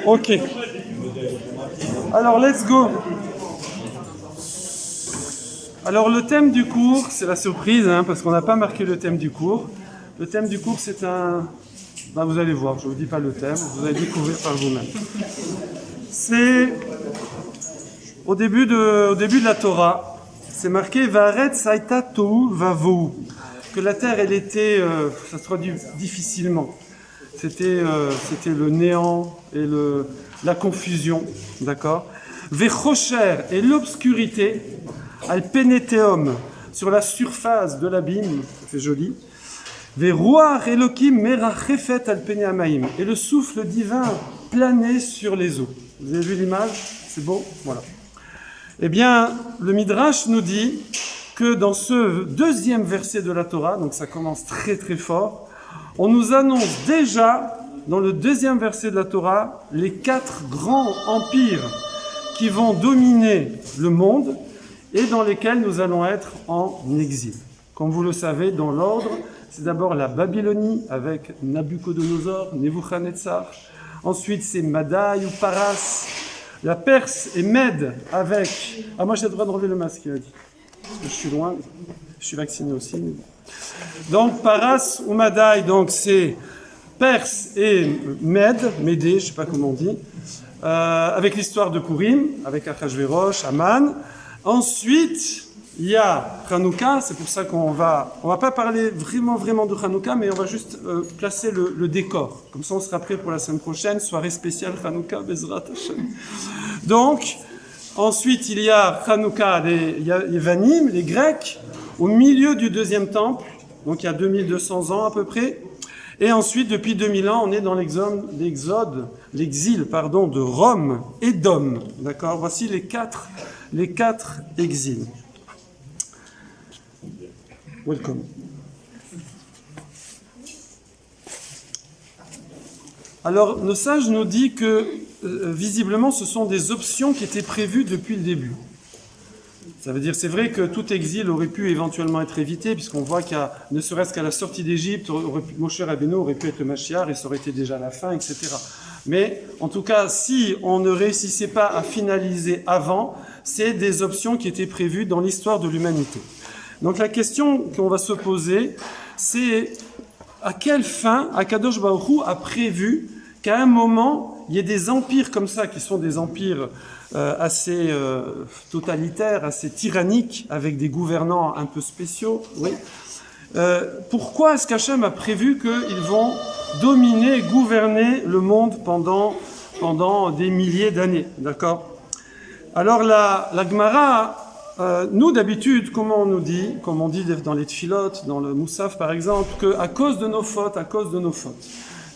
Ok. Alors, let's go. Alors, le thème du cours, c'est la surprise, parce qu'on n'a pas marqué le thème du cours. Le thème du cours, c'est un... Ben, vous allez voir, je ne vous dis pas le thème, vous allez découvrir par vous-même. C'est au début de la Torah, c'est marqué Va'aretz hayta tohu vavohu, que la terre, elle était, ça se traduit difficilement. C'était le néant et la confusion, d'accord. Ve'chosher, et l'obscurité, al peneteum, sur la surface de l'abîme, ça fait joli. Ve'ruach Elokim merachefet al pene hamaim, et le souffle divin planait sur les eaux. Vous avez vu l'image? C'est beau? Voilà. Eh bien, le Midrash nous dit que dans ce deuxième verset de la Torah, donc ça commence très très fort, on nous annonce déjà, dans le deuxième verset de la Torah, les 4 grands empires qui vont dominer le monde et dans lesquels nous allons être en exil. Comme vous le savez, dans l'ordre, c'est d'abord la Babylonie avec Nabuchodonosor, Nebuchadnezzar. Ensuite, c'est Madaï ou Paras. La Perse et Mède avec... Ah, moi j'ai le droit de relever le masque, il a dit. Parce que je suis loin, je suis vacciné aussi. Donc, Paras ou Madaï, donc c'est Perse et Mède, Médée, je ne sais pas comment on dit, avec l'histoire de Purim, avec Achashverosh, Aman. Ensuite, il y a Hanouka, c'est pour ça qu'on va pas parler vraiment de Hanouka, mais on va juste placer le décor. Comme ça, on sera prêt pour la semaine prochaine, soirée spéciale Hanouka, Bezrat Hashem. Donc, ensuite, il y a Hanouka, les Yavanim, les Grecs, au milieu du deuxième temple, donc il y a 2200 ans à peu près. Et ensuite, depuis 2000 ans, on est dans l'exil, de Rome et d'Édom. D'accord? Voici les quatre exils. Welcome. Alors, nos sages nous disent que, visiblement, ce sont des options qui étaient prévues depuis le début. Ça veut dire, c'est vrai que tout exil aurait pu éventuellement être évité, puisqu'on voit qu'il y a, ne serait-ce qu'à la sortie d'Égypte, Moshe Rabbeinu aurait pu être le Mashiach, et ça aurait été déjà la fin, etc. Mais, en tout cas, si on ne réussissait pas à finaliser avant, c'est des options qui étaient prévues dans l'histoire de l'humanité. Donc la question qu'on va se poser, c'est à quelle fin Akadosh Baruch Hu a prévu qu'à un moment, il y ait des empires comme ça, qui sont des empires assez totalitaires, assez tyranniques, avec des gouvernants un peu spéciaux. Oui. Pourquoi est-ce qu'Hachem a prévu qu'ils vont dominer, gouverner le monde pendant des milliers d'années? D'accord? Alors la Gemara... nous, d'habitude, comme on dit dans les tfilotes, dans le Moussaf par exemple, qu'à cause de nos fautes,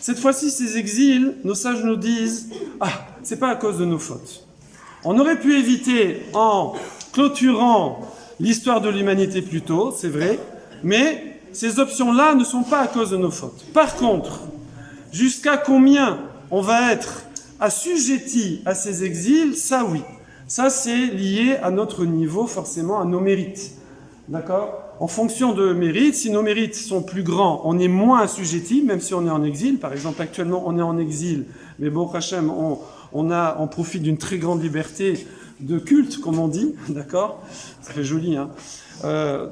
Cette fois-ci, ces exils, nos sages nous disent « Ah, c'est pas à cause de nos fautes. On aurait pu éviter en clôturant l'histoire de l'humanité plus tôt, c'est vrai, mais ces options-là ne sont pas à cause de nos fautes. Par contre, jusqu'à combien on va être assujetti à ces exils, ça oui. Ça, c'est lié à notre niveau, forcément, à nos mérites. D'accord? En fonction de mérites, si nos mérites sont plus grands, on est moins assujetti, même si on est en exil. Par exemple, actuellement, on est en exil, mais bon, Hachem, on profite d'une très grande liberté de culte, comme on dit. D'accord? Ça fait joli, hein?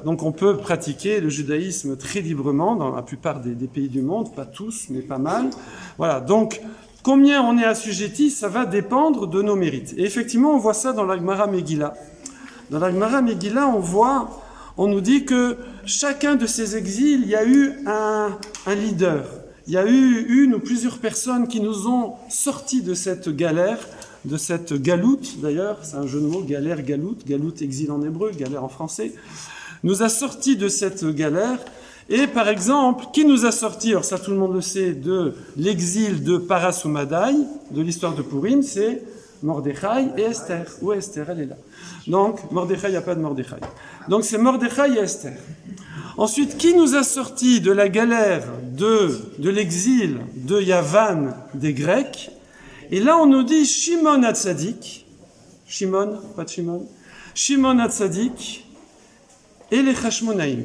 Donc, on peut pratiquer le judaïsme très librement dans la plupart des pays du monde, pas tous, mais pas mal. Voilà, donc... Combien on est assujetti, ça va dépendre de nos mérites. Et effectivement, on voit ça dans la Gemara Megillah. Dans la Gemara Megillah, on nous dit que chacun de ces exils, il y a eu un leader. Il y a eu une ou plusieurs personnes qui nous ont sortis de cette galère, de cette galoute, d'ailleurs, c'est un jeu de mots, galère, galoute exil en hébreu, galère en français, nous a sortis de cette galère. Et par exemple, qui nous a sortis, alors ça tout le monde le sait, de l'exil de Paras ou Madaï, de l'histoire de Purim, c'est Mordechai et Esther. Où est Esther? Elle est là. Donc, Mordechai, il n'y a pas de Mordechai. Donc c'est Mordechai et Esther. Ensuite, qui nous a sortis de la galère de l'exil de Yavan des Grecs? Et là, on nous dit Shimon HaTzadik, Shimon HaTzadik et les Hashmonaïm.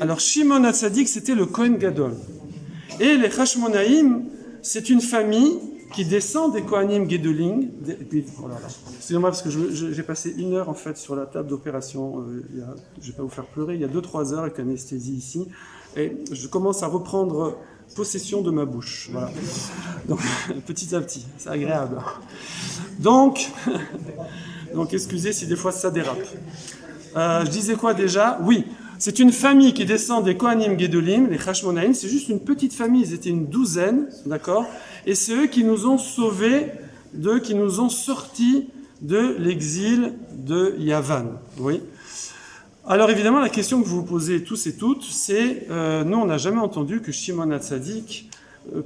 Alors, Shimon HaTzadik, c'était le Kohen Gadol. Et les Hashmonaïm, c'est une famille qui descend des Kohanim Gedolim. Oh là là. Excusez-moi parce que j'ai passé 1 heure en fait sur la table d'opération. Je ne vais pas vous faire pleurer. Il y a 2-3 heures avec anesthésie ici. Et je commence à reprendre possession de ma bouche. Voilà. Donc, petit à petit, c'est agréable. Donc excusez si des fois ça dérape. Je disais quoi déjà? Oui, c'est une famille qui descend des Kohanim Gedolim, les Hashmonaïm. C'est juste une petite famille, ils étaient une 12aine, d'accord? Et c'est eux qui nous ont sauvés, qui nous ont sortis de l'exil de Yavan. Oui. Alors évidemment, la question que vous vous posez tous et toutes, c'est nous, on n'a jamais entendu que Shimon HaTzadik,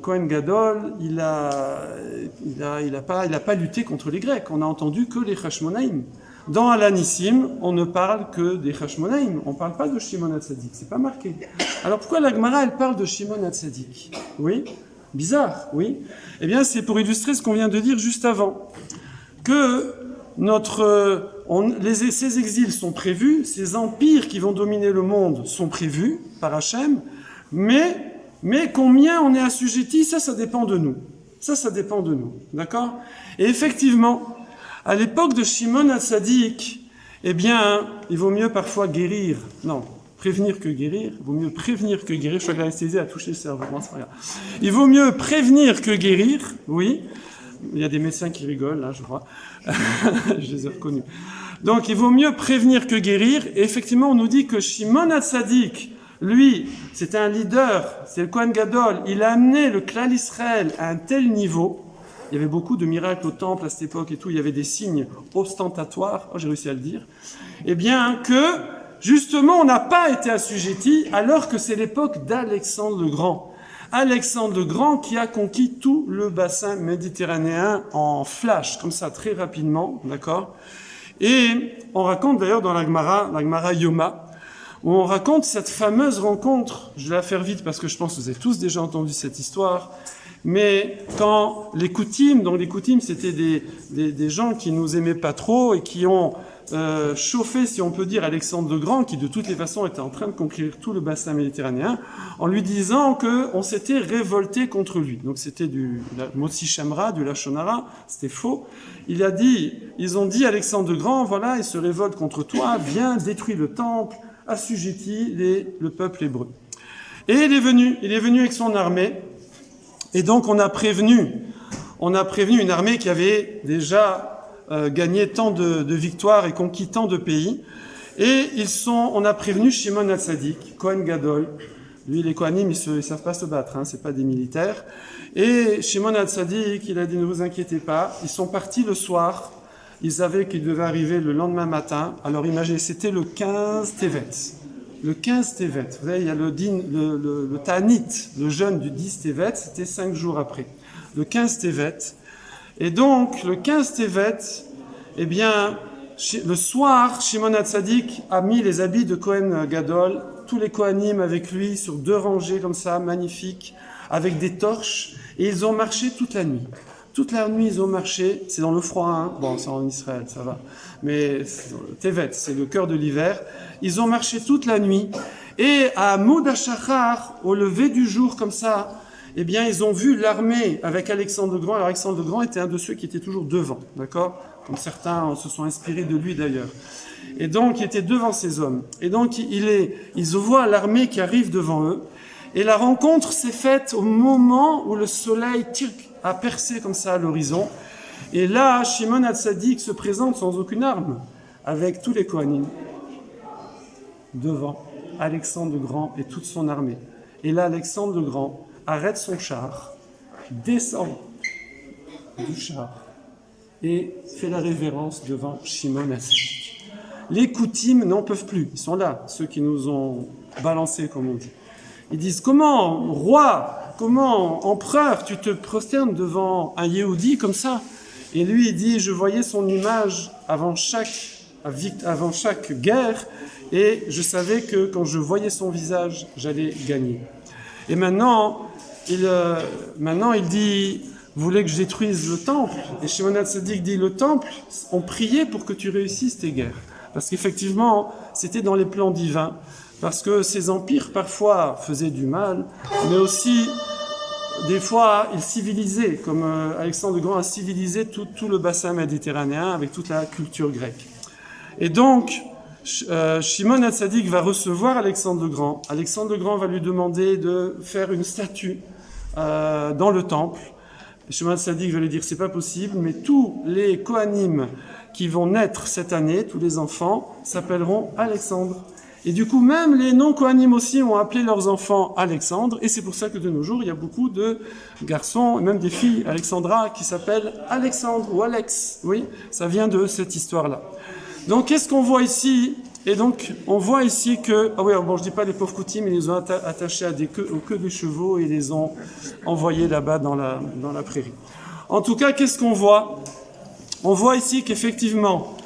Kohen Gadol, il a pas lutté contre les Grecs. On a entendu que les Hashmonaïm. Dans Alanissim, on ne parle que des Hashmonaïm. On ne parle pas de Shimon HaTzadik. C'est pas marqué. Alors pourquoi la Gemara, elle parle de Shimon HaTzadik? Oui, bizarre, oui. Eh bien, c'est pour illustrer ce qu'on vient de dire juste avant. Que ces exils sont prévus, ces empires qui vont dominer le monde sont prévus par Hachem, mais combien on est assujetti, ça dépend de nous. Ça dépend de nous, d'accord? Et effectivement, à l'époque de Shimon HaTzadik, eh bien, il vaut mieux parfois prévenir que guérir. Il vaut mieux prévenir que guérir. Je crois que l'anesthésie a touché le cerveau. Bon, c'est pas grave. Il vaut mieux prévenir que guérir, oui. Il y a des médecins qui rigolent, là, je crois. Je les ai reconnus. Donc, il vaut mieux prévenir que guérir. Et effectivement, on nous dit que Shimon HaTzadik, lui, c'était un leader, c'est le Kohen Gadol. Il a amené le Klal Israël à un tel niveau. Il y avait beaucoup de miracles au temple à cette époque et tout. Il y avait des signes ostentatoires. Oh, j'ai réussi à le dire. Eh bien, que, justement, on n'a pas été assujetti alors que c'est l'époque d'Alexandre le Grand. Alexandre le Grand qui a conquis tout le bassin méditerranéen en flash, comme ça, très rapidement, d'accord? Et on raconte d'ailleurs dans la Gemara Yoma, où on raconte cette fameuse rencontre. Je vais la faire vite parce que je pense que vous avez tous déjà entendu cette histoire. Mais quand les Koutim, donc les Koutim c'était des gens qui nous aimaient pas trop et qui ont chauffé, si on peut dire, Alexandre le Grand, qui de toutes les façons était en train de conquérir tout le bassin méditerranéen, en lui disant qu'on s'était révolté contre lui. Donc c'était du Motsi Shamra, du Lachonara, c'était faux. Ils ont dit Alexandre le Grand, voilà, il se révolte contre toi, viens, détruis le temple, assujettis le peuple hébreu. Et il est venu avec son armée. Et donc on a prévenu une armée qui avait déjà gagné tant de victoires et conquis tant de pays. Et on a prévenu Shimon HaTzadik, Kohen Gadol. Lui, les Kohanim, ils savent pas se battre, hein, c'est pas des militaires. Et Shimon HaTzadik, il a dit ne vous inquiétez pas. Ils sont partis le soir. Ils savaient qu'ils devaient arriver le lendemain matin. Alors imaginez, c'était le 15 Tevet. Le 15 Tevet, vous savez, il y a le Ta'anit, le jeûne du 10 Tevet, c'était 5 jours après. Le 15 Tevet. Et donc, le 15 Tevet, eh bien, le soir, Shimon HaTzadik a mis les habits de Kohen Gadol, tous les Kohanim avec lui, sur 2 rangées comme ça, magnifiques, avec des torches, et ils ont marché toute la nuit. Toute la nuit, ils ont marché, c'est dans le froid, hein. Bon, c'est en Israël, ça va. Mais Tevet, c'est le cœur de l'hiver. Ils ont marché toute la nuit. Et à Maud HaShachar, au lever du jour, comme ça, eh bien, ils ont vu l'armée avec Alexandre le Grand. Alors, Alexandre le Grand était un de ceux qui étaient toujours devant, d'accord? Comme certains se sont inspirés de lui, d'ailleurs. Et donc, il était devant ces hommes. Et donc, ils voient l'armée qui arrive devant eux. Et la rencontre s'est faite au moment où le soleil a percé comme ça à l'horizon. Et là, Shimon HaTzadik se présente sans aucune arme, avec tous les Kohanim, devant Alexandre le Grand et toute son armée. Et là, Alexandre le Grand arrête son char, descend du char et fait la révérence devant Shimon HaTzadik. Les Koutim n'en peuvent plus, ils sont là, ceux qui nous ont balancés, comme on dit. Ils disent, comment, roi, comment, empereur, tu te prosternes devant un Yehudi comme ça? Et lui, il dit, je voyais son image avant chaque guerre, et je savais que quand je voyais son visage, j'allais gagner. Et maintenant, il dit, vous voulez que je détruise le temple? Et Shimon HaTzadik dit, le temple, on priait pour que tu réussisses tes guerres. Parce qu'effectivement, c'était dans les plans divins. Parce que ces empires, parfois, faisaient du mal, mais aussi des fois, il civilisait, comme Alexandre le Grand a civilisé tout le bassin méditerranéen avec toute la culture grecque. Et donc, Shimon HaTzadik va recevoir Alexandre le Grand. Alexandre le Grand va lui demander de faire une statue dans le temple. Shimon HaTzadik va lui dire c'est pas possible, mais tous les Kohanim qui vont naître cette année, tous les enfants, s'appelleront Alexandre. Et du coup, même les non-Kohanim aussi ont appelé leurs enfants Alexandre, et c'est pour ça que de nos jours, il y a beaucoup de garçons, et même des filles, Alexandra, qui s'appellent Alexandre ou Alex. Oui, ça vient de cette histoire-là. Donc, qu'est-ce qu'on voit ici? Et donc, on voit ici que... Ah oui, bon, je dis pas les pauvres Koutim, ils les ont attachés aux queues des chevaux et ils les ont envoyés là-bas dans la prairie. En tout cas, qu'est-ce qu'on voit? On voit ici qu'effectivement,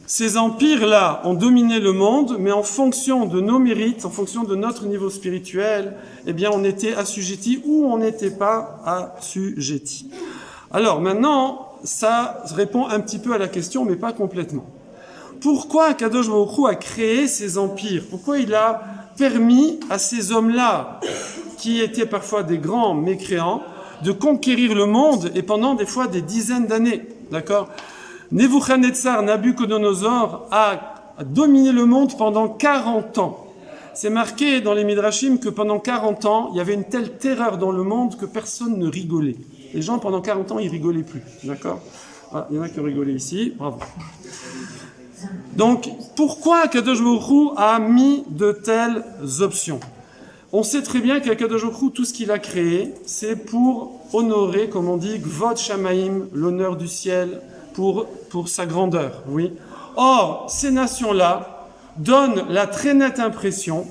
ces empires-là ont dominé le monde, mais en fonction de nos mérites, en fonction de notre niveau spirituel, eh bien, on était assujettis ou on n'était pas assujettis. Alors, maintenant, ça répond un petit peu à la question, mais pas complètement. Pourquoi Kadosh Baruch Hu a créé ces empires? Pourquoi il a permis à ces hommes-là, qui étaient parfois des grands mécréants, de conquérir le monde, et pendant des fois des dizaines d'années? D'accord? Nebuchadnezzar, Nabucodonosor, a dominé le monde pendant 40 ans. C'est marqué dans les Midrashim que pendant 40 ans, il y avait une telle terreur dans le monde que personne ne rigolait. Les gens, pendant 40 ans, ils rigolaient plus. D'accord? Ah, il y en a qui ont rigolé ici. Bravo. Donc, pourquoi Kadosh Baruch Hu a mis de telles options? On sait très bien qu'Akadosh Baruch Hu, tout ce qu'il a créé, c'est pour honorer, comme on dit, Kvod Shamaim, l'honneur du ciel, pour sa grandeur, oui. Or, ces nations-là donnent la très nette impression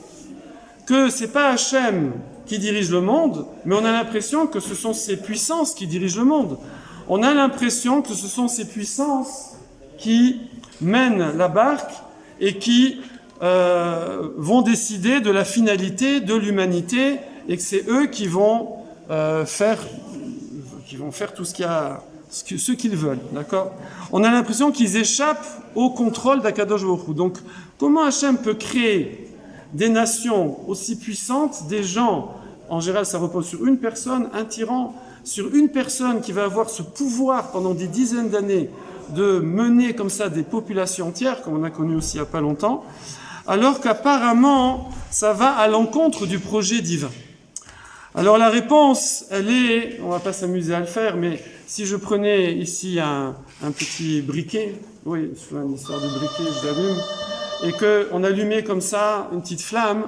que c'est pas Hachem qui dirige le monde, mais on a l'impression que ce sont ces puissances qui dirigent le monde. On a l'impression que ce sont ces puissances qui mènent la barque et qui vont décider de la finalité de l'humanité et que c'est eux qui vont faire tout ce qu'ils veulent, d'accord? On a l'impression qu'ils échappent au contrôle d'Akadosh Baruch Hu. Donc, comment Hachem peut créer des nations aussi puissantes, des gens, en général ça repose sur une personne, un tyran, sur une personne qui va avoir ce pouvoir pendant des dizaines d'années de mener comme ça des populations entières, comme on a connu aussi il n'y a pas longtemps, alors qu'apparemment ça va à l'encontre du projet divin. Alors la réponse, elle est, on va pas s'amuser à le faire, mais si je prenais ici un petit briquet, oui, c'est une histoire de briquet, je l'allume, et qu'on allumait comme ça une petite flamme,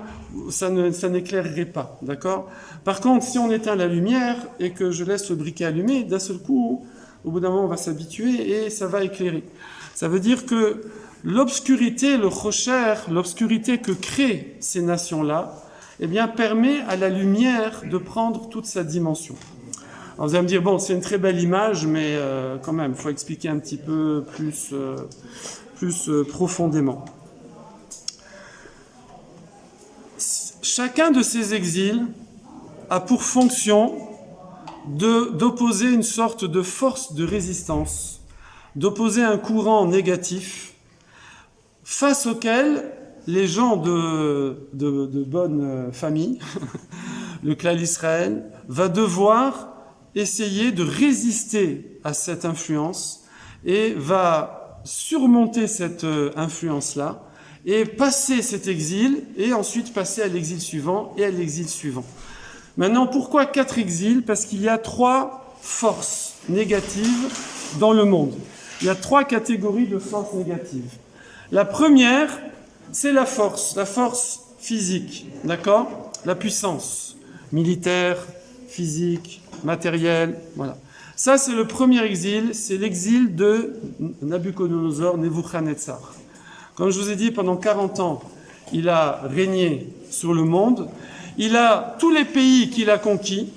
ça n'éclairerait pas, d'accord? Par contre, si on éteint la lumière et que je laisse le briquet allumé, d'un seul coup, au bout d'un moment, on va s'habituer et ça va éclairer. Ça veut dire que l'obscurité, le chocher, l'obscurité que créent ces nations-là, eh bien, permet à la lumière de prendre toute sa dimension. Alors vous allez me dire, bon, c'est une très belle image, mais quand même, il faut expliquer un petit peu plus profondément. Chacun de ces exils a pour fonction d'opposer une sorte de force de résistance, d'opposer un courant négatif face auquel les gens de bonne famille, le clan d'Israël, va devoir essayer de résister à cette influence et va surmonter cette influence-là et passer cet exil et ensuite passer à l'exil suivant et à l'exil suivant. Maintenant, pourquoi 4 exils? Parce qu'il y a 3 forces négatives dans le monde. Il y a 3 catégories de forces négatives. La première, c'est la force physique, d'accord? La puissance militaire, physique, matérielle, voilà. Ça, c'est le premier exil, c'est l'exil de Nabucodonosor, Nebuchadnezzar. Comme je vous ai dit, pendant 40 ans, il a régné sur le monde. Il a tous les pays qu'il a conquis.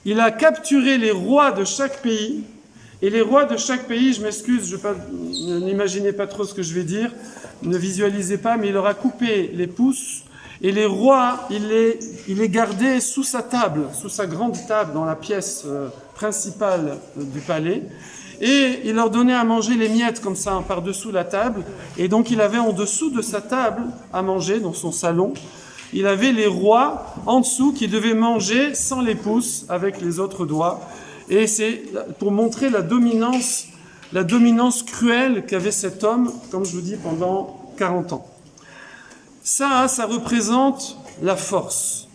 Il a capturé les rois de chaque pays. Et les rois de chaque pays, je m'excuse, n'imaginez pas trop ce que je vais dire, ne visualisez pas, mais il leur a coupé les pouces. Et les rois, il les gardait sous sa table, sous sa grande table dans la pièce principale du palais. Et il leur donnait à manger les miettes comme ça, par-dessous la table. Et donc il avait en dessous de sa table à manger, dans son salon, il avait les rois en dessous qui devaient manger sans les pouces, avec les autres doigts. Et c'est pour montrer la dominance cruelle qu'avait cet homme, comme je vous dis, pendant 40 ans. Ça représente la force.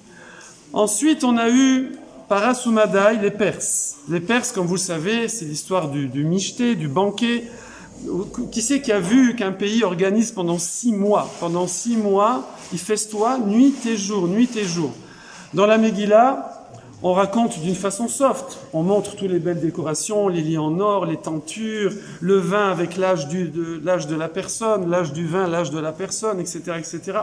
Ensuite, on a eu Parasumadaï, les Perses. Les Perses, comme vous le savez, c'est l'histoire du michté, du banquet. Qui c'est qui a vu qu'un pays organise pendant 6 mois? Pendant 6 mois, il festoie nuit et jour, nuit et jour. Dans la Megillah, on raconte d'une façon soft. On montre toutes les belles décorations, les lits en or, les tentures, le vin avec l'âge de la personne, l'âge du vin, l'âge de la personne, etc., etc.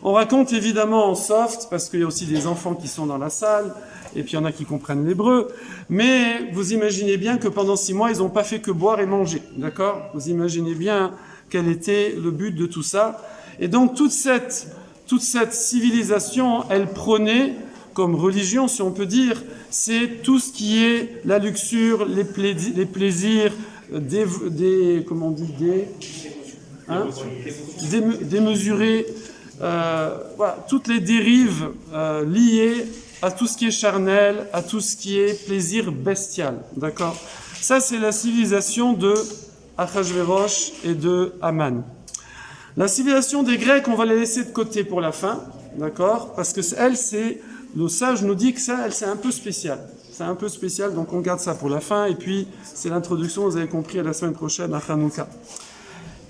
On raconte évidemment en soft, parce qu'il y a aussi des enfants qui sont dans la salle, et puis il y en a qui comprennent l'hébreu. Mais vous imaginez bien que pendant 6 mois, ils n'ont pas fait que boire et manger. D'accord? Vous imaginez bien quel était le but de tout ça. Et donc toute cette civilisation, elle prônait, comme religion, si on peut dire, c'est tout ce qui est la luxure, les plaisirs, démesurés, voilà, toutes les dérives liées à tout ce qui est charnel, à tout ce qui est plaisir bestial. D'accord? Ça, c'est la civilisation de Achashverosh et de Haman. La civilisation des Grecs, on va la laisser de côté pour la fin, d'accord? Parce que elle, le sage nous dit que ça, elle, c'est un peu spécial. C'est un peu spécial, donc on garde ça pour la fin. Et puis, c'est l'introduction, vous avez compris, à la semaine prochaine, à Hanouka.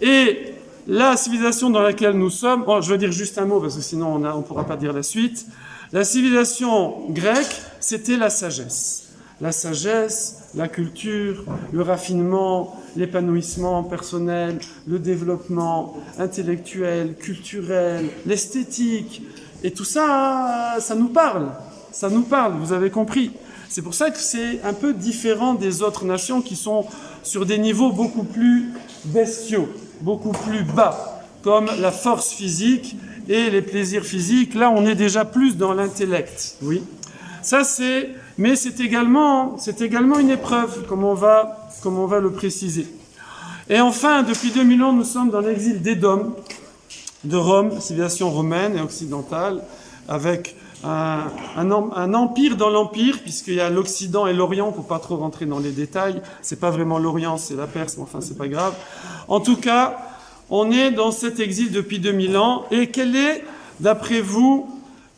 Et la civilisation dans laquelle nous sommes, bon, je vais dire juste un mot, parce que sinon on ne pourra pas dire la suite. La civilisation grecque, c'était la sagesse. La sagesse, la culture, le raffinement, l'épanouissement personnel, le développement intellectuel, culturel, l'esthétique. Et tout ça, ça nous parle. Ça nous parle, vous avez compris. C'est pour ça que c'est un peu différent des autres nations qui sont sur des niveaux beaucoup plus bestiaux, beaucoup plus bas, comme la force physique et les plaisirs physiques. Là, on est déjà plus dans l'intellect, oui. Ça, mais c'est également une épreuve, comme on va le préciser. Et enfin, depuis 2000 ans, nous sommes dans l'exil d'Édom, de Rome, civilisation romaine et occidentale, avec un empire dans l'empire, puisqu'il y a l'Occident et l'Orient, pour pas trop rentrer dans les détails. C'est pas vraiment l'Orient, c'est la Perse, mais enfin, c'est pas grave. En tout cas, on est dans cet exil depuis 2000 ans. Et quel est, d'après vous,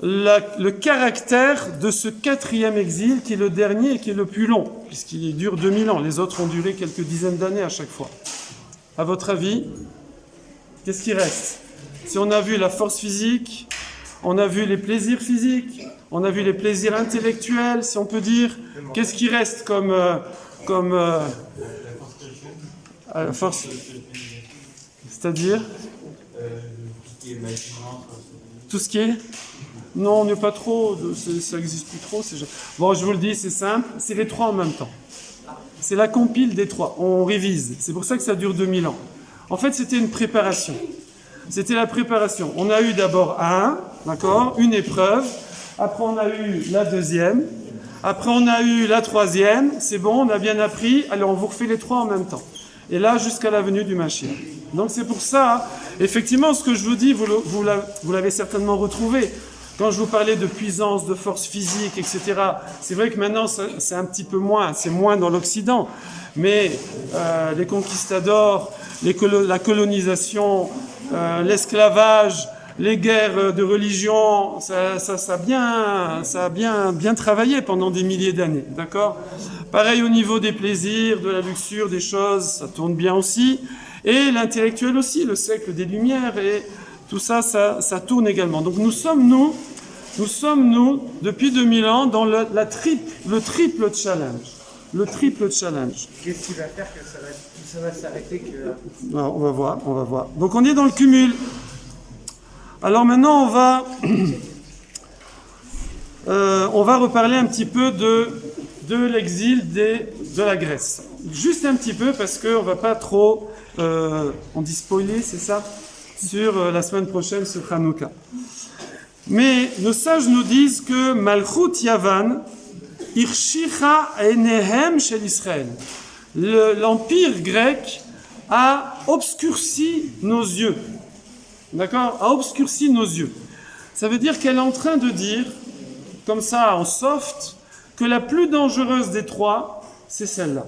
le caractère de ce 4e exil, qui est le dernier et qui est le plus long, puisqu'il dure 2000 ans. Les autres ont duré quelques dizaines d'années à chaque fois. À votre avis, qu'est-ce qui reste? Si on a vu la force physique, on a vu les plaisirs physiques, on a vu les plaisirs intellectuels, si on peut dire, qu'est-ce qui reste comme force? C'est-à-dire tout ce qui est? Non, on n'est pas trop, ça n'existe plus trop. Bon, je vous le dis, c'est simple, c'est les 3 en même temps. C'est la compile des 3, on révise. C'est pour ça que ça dure 2000 ans. En fait, c'était une préparation. C'était la préparation. On a eu d'abord d'accord, une épreuve. Après, on a eu la 2e. Après, on a eu la 3e. C'est bon, on a bien appris. Alors, on vous refait les 3 en même temps. Et là, jusqu'à la venue du Mashiach. Donc, c'est pour ça, effectivement, ce que je vous dis, vous l'avez certainement retrouvé. Quand je vous parlais de puissance, de force physique, etc., c'est vrai que maintenant, c'est un petit peu moins, c'est moins dans l'Occident. Mais les conquistadors, la colonisation, l'esclavage, les guerres de religion, ça a bien travaillé pendant des milliers d'années, d'accord? Pareil au niveau des plaisirs, de la luxure, des choses, ça tourne bien aussi. Et l'intellectuel aussi, le siècle des Lumières, et tout ça, ça tourne également. Donc nous sommes, depuis 2000 ans, dans le triple challenge. Le triple challenge. Qu'est-ce qui va faire que ça va s'arrêter Alors, on va voir. Donc on est dans le cumul. Alors maintenant, on va reparler un petit peu de l'exil de la Grèce. Juste un petit peu, parce qu'on ne va pas trop, on dit spoiler, c'est ça? Sur la semaine prochaine, sur Hanouka. Mais nos sages nous disent que Malchut Yavan, Irshicha Enehem shel Israël. L'empire grec a obscurci nos yeux. D'accord? A obscurci nos yeux. Ça veut dire qu'elle est en train de dire, comme ça en soft, que la plus dangereuse des trois, c'est celle-là.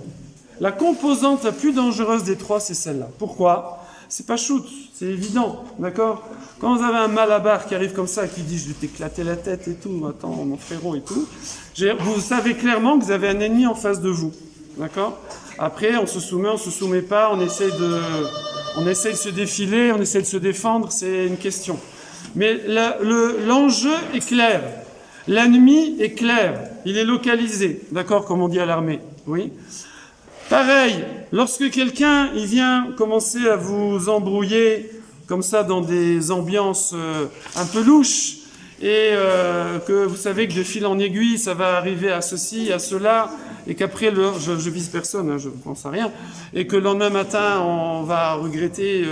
La composante la plus dangereuse des trois, c'est celle-là. Pourquoi ? C'est pas shoot, c'est évident, d'accord ? Quand vous avez un malabar qui arrive comme ça, qui dit « je vais t'éclater la tête et tout, attends mon frérot et tout », vous savez clairement que vous avez un ennemi en face de vous, d'accord ? Après, on se soumet pas, on essaie de se défiler, on essaie de se défendre, c'est une question. Mais l'enjeu est clair, l'ennemi est clair, il est localisé, d'accord, comme on dit à l'armée, oui ? Pareil, lorsque quelqu'un il vient commencer à vous embrouiller comme ça dans des ambiances un peu louches et que vous savez que de fil en aiguille ça va arriver à ceci, à cela et qu'après, je vise personne, hein, je ne pense à rien, et que le lendemain matin on va regretter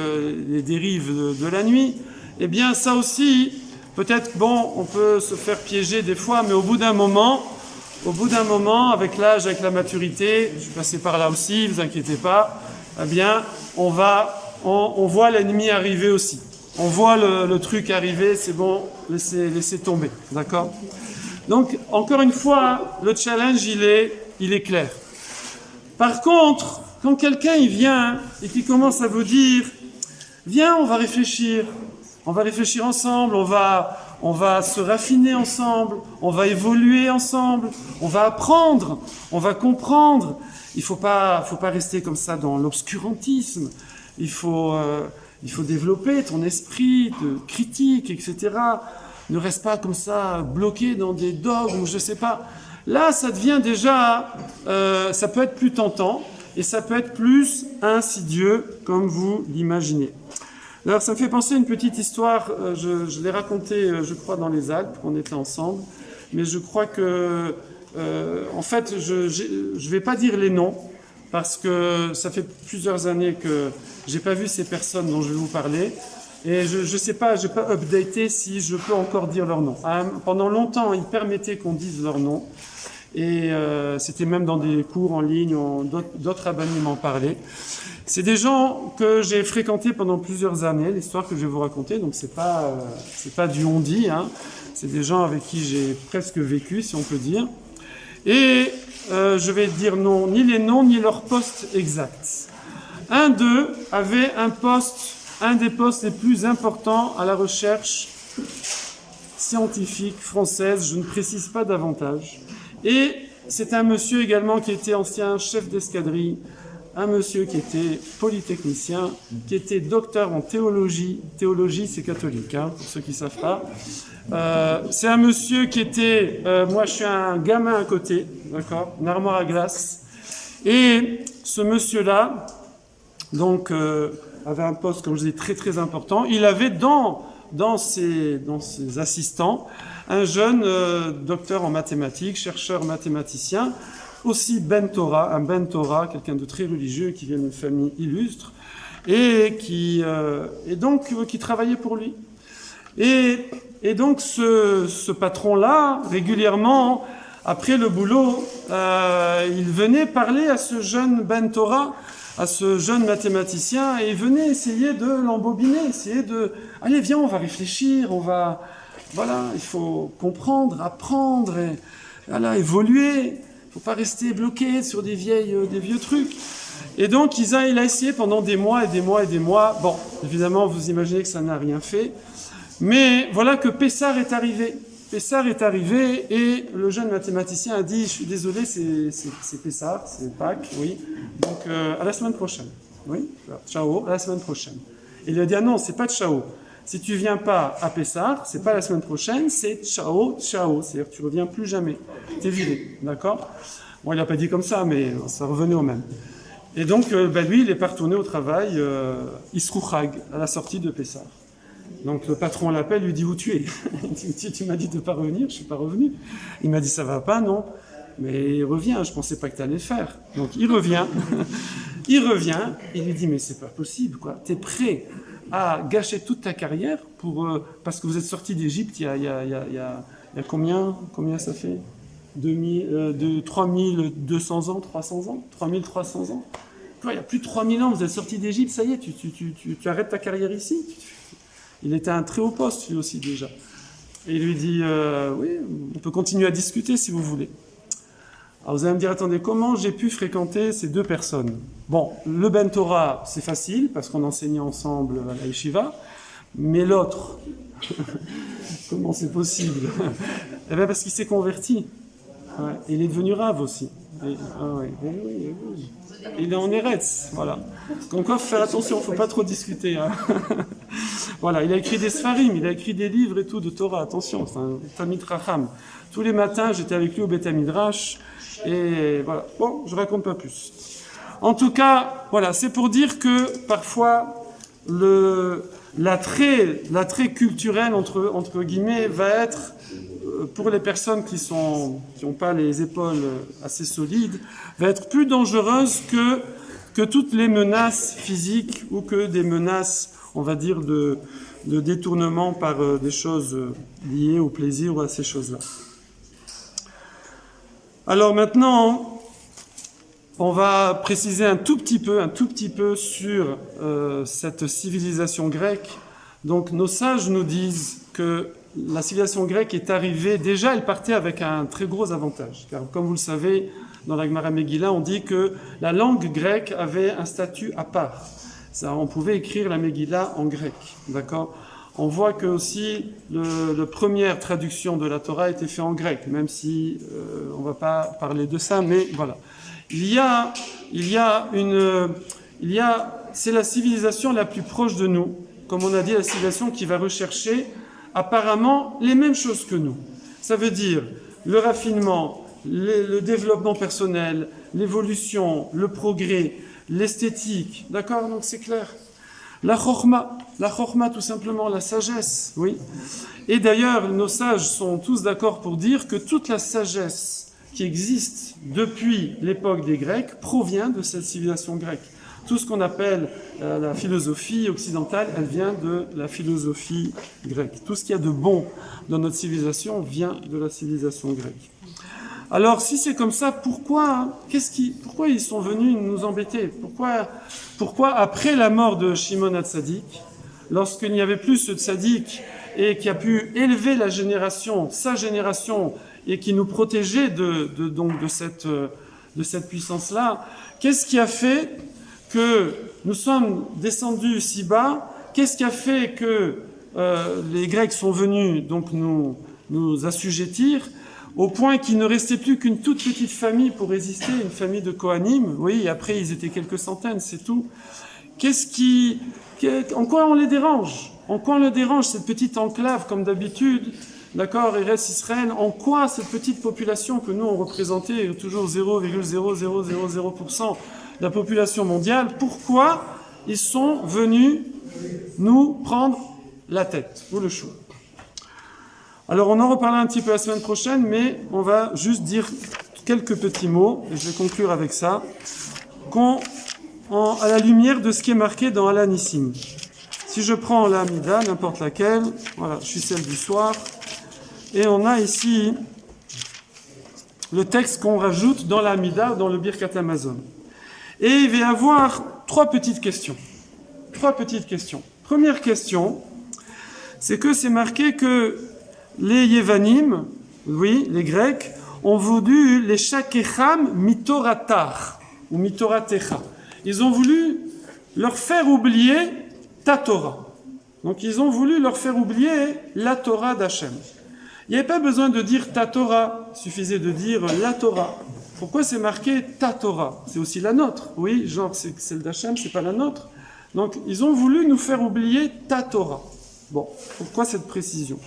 les dérives de la nuit, eh bien ça aussi, peut-être, bon, on peut se faire piéger des fois, mais au bout d'un moment, avec l'âge, avec la maturité, je suis passé par là aussi, vous inquiétez pas, eh bien, on voit l'ennemi arriver aussi. On voit le truc arriver, c'est bon, laissez tomber, d'accord ? Donc, encore une fois, le challenge, il est clair. Par contre, quand quelqu'un il vient et qui commence à vous dire, viens, on va réfléchir ensemble, on va se raffiner ensemble, on va évoluer ensemble, on va apprendre, on va comprendre. Il faut pas rester comme ça dans l'obscurantisme. Il faut développer ton esprit de critique, etc. Ne reste pas comme ça bloqué dans des dogmes, je sais pas. Là, ça devient déjà, ça peut être plus tentant et ça peut être plus insidieux, comme vous l'imaginez. Alors, ça me fait penser à une petite histoire, je l'ai racontée, je crois, dans les Alpes, qu'on était ensemble, mais je crois que, en fait, je vais pas dire les noms, parce que ça fait plusieurs années que j'ai pas vu ces personnes dont je vais vous parler, et je sais pas, j'ai pas updaté si je peux encore dire leur nom. Pendant longtemps, ils permettaient qu'on dise leur nom, et c'était même dans des cours en ligne, d'autres rabbins m'en parlaient. C'est des gens que j'ai fréquentés pendant plusieurs années, l'histoire que je vais vous raconter, donc c'est pas du on-dit, hein. C'est des gens avec qui j'ai presque vécu, si on peut dire. Et je vais dire non, ni les noms, ni leur poste exact. Un d'eux avait un des postes les plus importants à la recherche scientifique française, je ne précise pas davantage. Et c'est un monsieur également qui était ancien chef d'escadrille, un monsieur qui était polytechnicien, qui était docteur en théologie. Théologie, c'est catholique, hein, pour ceux qui ne savent pas. C'est un monsieur qui était... moi, je suis un gamin à côté, d'accord, une armoire à glace. Et ce monsieur-là, donc, avait un poste, comme je dis, très très important. Il avait dans ses assistants un jeune docteur en mathématiques, chercheur mathématicien, aussi un Ben Torah, quelqu'un de très religieux qui vient d'une famille illustre, et qui travaillait pour lui. Et donc ce patron-là, régulièrement, après le boulot, il venait parler à ce jeune Ben Torah, à ce jeune mathématicien, et il venait essayer de l'embobiner, allez, viens, on va réfléchir, voilà, il faut comprendre, apprendre, et voilà, évoluer. Il ne faut pas rester bloqué sur des vieux trucs. Et donc, il a essayé pendant des mois et des mois et des mois. Bon, évidemment, vous imaginez que ça n'a rien fait. Mais voilà que Pessah est arrivé. Pessah est arrivé et le jeune mathématicien a dit « Je suis désolé, c'est Pessah, c'est Pâques, oui. Donc, à la semaine prochaine. Oui, ciao, à la semaine prochaine. » Et il a dit « Ah non, c'est pas ciao. Si tu viens pas à Pessah, c'est pas la semaine prochaine, c'est ciao. C'est-à-dire que tu reviens plus jamais. T'es viré, d'accord ? Bon, il n'a pas dit comme ça, mais ça revenait au même. Et donc, lui, il est pas retourné au travail, Isrouchag, à la sortie de Pessah. Donc, le patron l'appelle, lui dit « Où tu es ?» Il dit « Tu m'as dit de ne pas revenir, je suis pas revenu. » Il m'a dit « Ça va pas, non ? Mais reviens, je pensais pas que tu allais le faire. » Donc, il revient, il lui dit « Mais c'est pas possible, quoi. T'es prêt à gâcher toute ta carrière parce que vous êtes sorti d'Égypte il y a combien ça fait 3200 ans, 300 ans, 3300 ans. Quoi, il y a plus de 3000 ans, vous êtes sorti d'Égypte, ça y est, tu arrêtes ta carrière ici. Il était à un très haut poste, lui aussi, déjà. Et il lui dit, oui, on peut continuer à discuter si vous voulez. Alors vous allez me dire, attendez, comment j'ai pu fréquenter ces deux personnes? Bon, le Ben Torah, c'est facile, parce qu'on enseignait ensemble à la yeshiva, mais l'autre, comment c'est possible? Eh bien, parce qu'il s'est converti. Ouais, il est devenu rave aussi. Il est en Eretz, voilà. Donc, faut faire attention, il ne faut pas trop discuter. Hein. Voilà, il a écrit des Sfarim, il a écrit des livres et tout de Torah, attention, c'est un Talmid Racham. Tous les matins, j'étais avec lui au Beth Midrash, et voilà. Bon, je raconte pas plus. En tout cas, voilà, c'est pour dire que parfois, l'attrait culturel, entre guillemets, va être, pour les personnes qui n'ont pas les épaules assez solides, va être plus dangereuse que toutes les menaces physiques ou que des menaces, on va dire, de détournement par des choses liées au plaisir ou à ces choses-là. Alors maintenant, on va préciser un tout petit peu sur cette civilisation grecque. Donc nos sages nous disent que la civilisation grecque est arrivée, déjà elle partait avec un très gros avantage. Car comme vous le savez, dans la Gemara Megillah, on dit que la langue grecque avait un statut à part. Ça, on pouvait écrire la Megillah en grec, d'accord ? On voit que aussi la première traduction de la Torah a été faite en grec, même si on ne va pas parler de ça, mais voilà. C'est la civilisation la plus proche de nous, comme on a dit, la civilisation qui va rechercher apparemment les mêmes choses que nous. Ça veut dire le raffinement, le développement personnel, l'évolution, le progrès, l'esthétique, d'accord ? Donc c'est clair. La chorma tout simplement, la sagesse, oui. Et d'ailleurs, nos sages sont tous d'accord pour dire que toute la sagesse qui existe depuis l'époque des Grecs provient de cette civilisation grecque. Tout ce qu'on appelle la philosophie occidentale, elle vient de la philosophie grecque. Tout ce qu'il y a de bon dans notre civilisation vient de la civilisation grecque. Alors, si c'est comme ça, pourquoi ils sont venus nous embêter ? Pourquoi après la mort de Shimon HaTzadik, lorsqu'il n'y avait plus ce tzaddik et qui a pu élever sa génération, et qui nous protégeait de cette puissance-là, qu'est-ce qui a fait que nous sommes descendus si bas ? Qu'est-ce qui a fait que les Grecs sont venus donc nous assujettir au point qu'il ne restait plus qu'une toute petite famille pour résister, une famille de Kohanim. Oui, après ils étaient quelques centaines, c'est tout. En quoi on les dérange ? En quoi on le dérange, cette petite enclave, comme d'habitude, d'accord, Eretz Israël, en quoi cette petite population que nous on représentait, toujours 0,0000% de la population mondiale, pourquoi ils sont venus nous prendre la tête ou le chou ? Alors on en reparlera un petit peu la semaine prochaine, mais on va juste dire quelques petits mots, et je vais conclure avec ça, à la lumière de ce qui est marqué dans Alanissim. Si je prends la Mida, n'importe laquelle, voilà, je suis celle du soir, et on a ici le texte qu'on rajoute dans la Mida, dans le Birkat Hamazon. Et il va y avoir trois petites questions. Première question, c'est que c'est marqué que les Yevanim, oui, les Grecs, ont voulu les Shakecham mitoratar, ou mitoratecha. Ils ont voulu leur faire oublier ta Torah. Donc ils ont voulu leur faire oublier la Torah d'Hachem. Il n'y avait pas besoin de dire ta Torah, il suffisait de dire la Torah. Pourquoi c'est marqué ta Torah ? C'est aussi la nôtre. Oui, genre c'est celle d'Hachem, c'est pas la nôtre. Donc ils ont voulu nous faire oublier ta Torah. Bon, pourquoi cette précision ?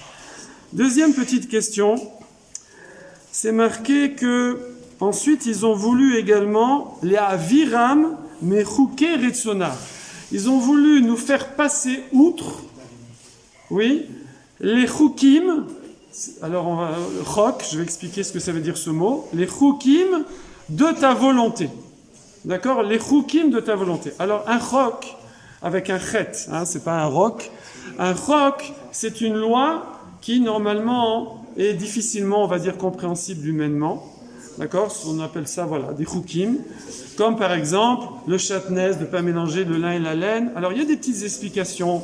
Deuxième petite question, c'est marqué que ensuite ils ont voulu également les aviram mechuke retzonar. Ils ont voulu nous faire passer outre, oui, les chukim. Alors chok, je vais expliquer ce que ça veut dire ce mot. Les chukim de ta volonté, d'accord ? Les chukim de ta volonté. Alors un chok avec un chet, c'est pas un roc. Un chok, c'est une loi qui normalement est difficilement, on va dire, compréhensible humainement, d'accord ? On appelle ça, voilà, des chukim, comme par exemple le shatnez, de ne pas mélanger le lin et la laine. Alors il y a des petites explications,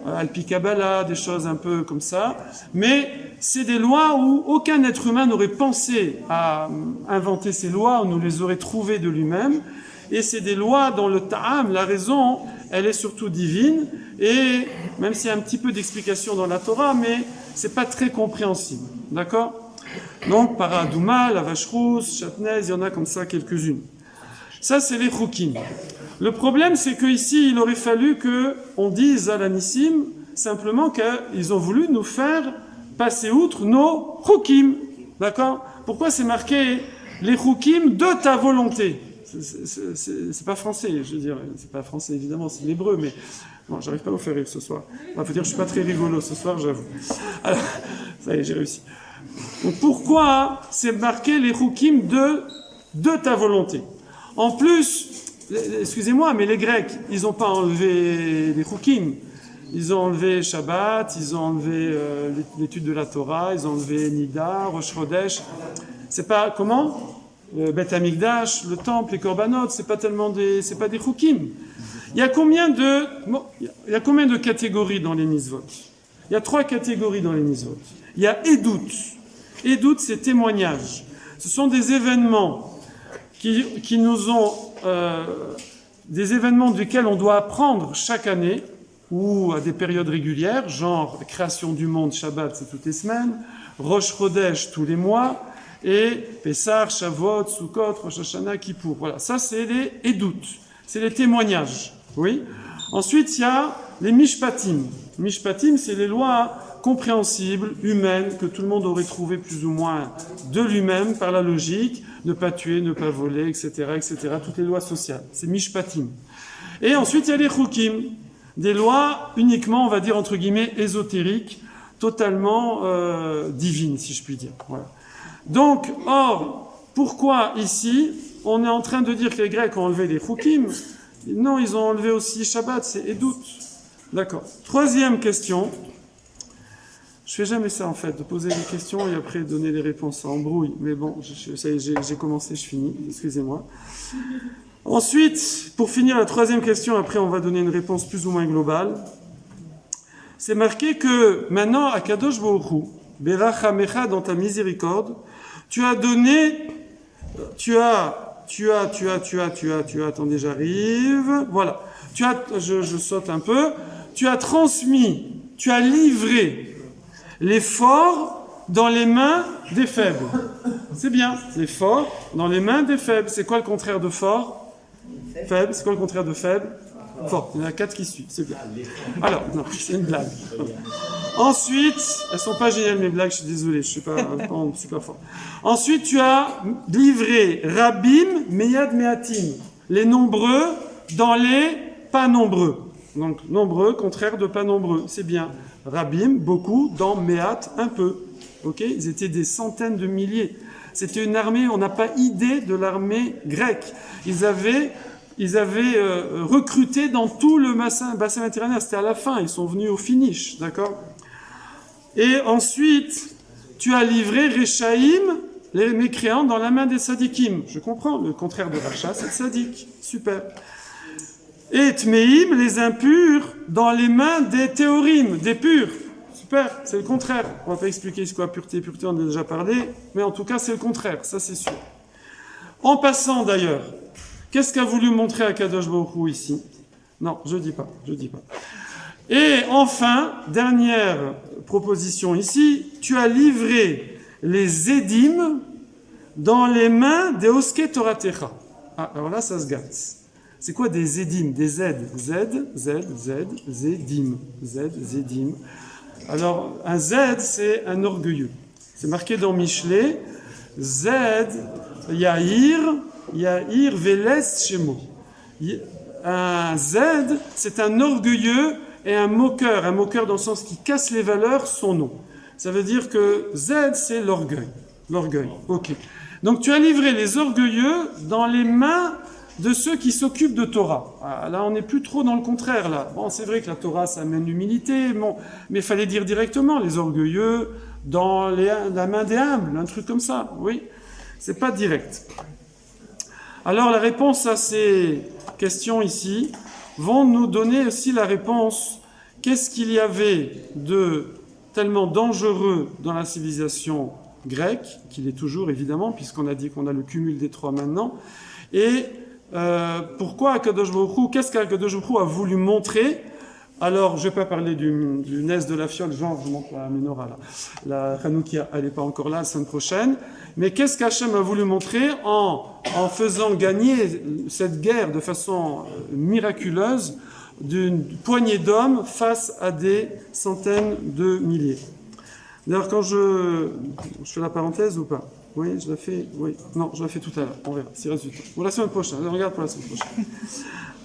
Alpi Kabbalah, des choses un peu comme ça, mais c'est des lois où aucun être humain n'aurait pensé à inventer ces lois, ou nous les aurait trouvées de lui-même. Et c'est des lois dont le ta'am, la raison, elle est surtout divine. Et même s'il y a un petit peu d'explication dans la Torah, mais c'est pas très compréhensible. D'accord? Donc, Paradouma, la vache rousse, Chatnez, il y en a comme ça quelques-unes. Ça, c'est les Chukim. Le problème, c'est qu'ici, il aurait fallu qu'on dise à l'Anissim simplement qu'ils ont voulu nous faire passer outre nos Chukim. D'accord? Pourquoi c'est marqué les Chukim de ta volonté? C'est pas français, je veux dire. C'est pas français, évidemment, c'est l'hébreu, mais bon, j'arrive pas à vous faire rire ce soir. Il faut dire que je suis pas très rigolo ce soir, j'avoue. Alors, ça y est, j'ai réussi. Donc pourquoi c'est marqué les Chukim de ta volonté? En plus, excusez-moi, mais les Grecs, ils n'ont pas enlevé les Chukim. Ils ont enlevé Shabbat, ils ont enlevé l'étude de la Torah, ils ont enlevé Nida, Rosh Chodesh. C'est pas comment? Le Beth Amikdash, le temple, les korbanot, c'est pas des Chukim. Il y a combien de catégories dans les mitzvot? Il y a 3 catégories dans les mitzvot. Il y a Edout. Edout, c'est témoignage. Ce sont des événements qui nous ont des événements duquel on doit apprendre chaque année ou à des périodes régulières, genre création du monde, Shabbat, c'est toutes les semaines, Rosh Chodesh tous les mois, et Pessah, Shavuot, Sukkot, Rosh Hashanah, Kippour. Voilà, ça c'est les Edout, c'est les témoignages. Oui. Ensuite, il y a les Mishpatim. Mishpatim, c'est les lois compréhensibles, humaines, que tout le monde aurait trouvé plus ou moins de lui-même, par la logique, ne pas tuer, ne pas voler, etc., etc., toutes les lois sociales. C'est Mishpatim. Et ensuite, il y a les Chukim, des lois uniquement, on va dire, entre guillemets, ésotériques, totalement divines, si je puis dire. Voilà. Donc, or, pourquoi ici, on est en train de dire que les Grecs ont enlevé les Chukim? Non, ils ont enlevé aussi Shabbat, c'est Edout. D'accord. Troisième question. Je fais jamais ça en fait, de poser des questions et après donner les réponses. Ça embrouille, mais bon, ça y est, j'ai commencé, je finis, excusez-moi. Ensuite, pour finir la troisième question, après on va donner une réponse plus ou moins globale. C'est marqué que maintenant, à Kadosh Baruch Hu, Berachamecha, dans ta miséricorde, tu as donné, attendez, j'arrive, voilà. Je saute un peu, tu as transmis, tu as livré les forts dans les mains des faibles. C'est bien, les forts dans les mains des faibles. C'est quoi le contraire de fort? Faible. C'est quoi le contraire de faible? Fort. Il y en a 4 qui suivent, c'est bien. Alors, non, c'est une blague. Ensuite, elles sont pas géniales mes blagues, je suis désolé, je suis pas super fort. Ensuite, tu as livré Rabim, Meyad, Meatim, les nombreux dans les pas nombreux. Donc, nombreux, contraire de pas nombreux, c'est bien. Rabim, beaucoup, dans Meat, un peu. Ok? Ils étaient des centaines de milliers. C'était une armée, on n'a pas idée de l'armée grecque. Ils avaient recruté dans tout le bassin méditerranéen. C'était à la fin, ils sont venus au finish, d'accord? Et ensuite, tu as livré Rechaïm, les mécréants, dans la main des sadikim. Je comprends, le contraire de Racha, c'est sadik. Super. Et Tmeim, les impurs, dans les mains des théorim, des purs. Super, c'est le contraire. On va pas expliquer ce qu'est pureté, on en a déjà parlé, mais en tout cas, c'est le contraire, ça c'est sûr. En passant d'ailleurs, qu'est-ce qu'a voulu montrer Akadosh Baruch Hu ici? Non, je dis pas. Et enfin, dernière proposition ici, tu as livré les édim dans les mains des Oske Toratecha. Ah, alors là, ça se gâte. C'est quoi des édim? Des Z, zédim. Zédim. Alors, un Z, c'est un orgueilleux. C'est marqué dans Michelet, Z, Yair Veles Shemo. Un Z, c'est un orgueilleux et un moqueur dans le sens qui casse les valeurs, son nom. Ça veut dire que Z, c'est l'orgueil. L'orgueil, ok. Donc tu as livré les orgueilleux dans les mains de ceux qui s'occupent de Torah. Ah, là, on n'est plus trop dans le contraire, là. Bon, c'est vrai que la Torah, ça amène l'humilité, bon, mais il fallait dire directement, les orgueilleux dans la main des humbles, un truc comme ça, oui. C'est pas direct. Alors, la réponse à ces questions ici vont nous donner aussi la réponse. Qu'est-ce qu'il y avait de tellement dangereux dans la civilisation grecque, qu'il est toujours évidemment, puisqu'on a dit qu'on a le cumul des trois maintenant. Et pourquoi Akadosh Baruch Hu, qu'est-ce qu'Akadosh Baruch Hu a voulu montrer? Alors, je ne vais pas parler du nez de la fiole, genre, je montre la menorah là. La Hanoukia, elle n'est pas encore là la semaine prochaine. Mais qu'est-ce qu'Hachem a voulu montrer en faisant gagner cette guerre de façon miraculeuse d'une poignée d'hommes face à des centaines de milliers? D'ailleurs, quand je fais la parenthèse ou pas? Oui, je la fais. Oui, non, je la fais tout à l'heure. On verra. Si reste du temps. Ou la semaine prochaine. Je regarde pour la semaine prochaine.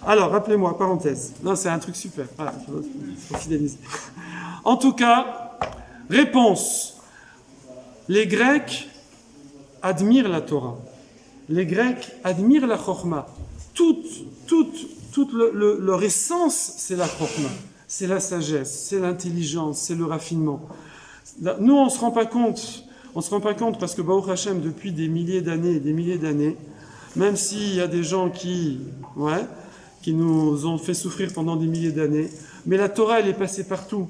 Alors, rappelez-moi, parenthèse. Non, c'est un truc super. Voilà, il faut fidéliser. En tout cas, réponse. Les Grecs admirent la Torah. Les Grecs admirent la Chokhma. Toute leur essence, c'est la Chokhma. C'est la sagesse, c'est l'intelligence, c'est le raffinement. Nous, on ne se rend pas compte. On ne se rend pas compte parce que Baruch Hashem, depuis des milliers d'années et des milliers d'années, même s'il y a des gens qui nous ont fait souffrir pendant des milliers d'années, mais la Torah, elle est passée partout.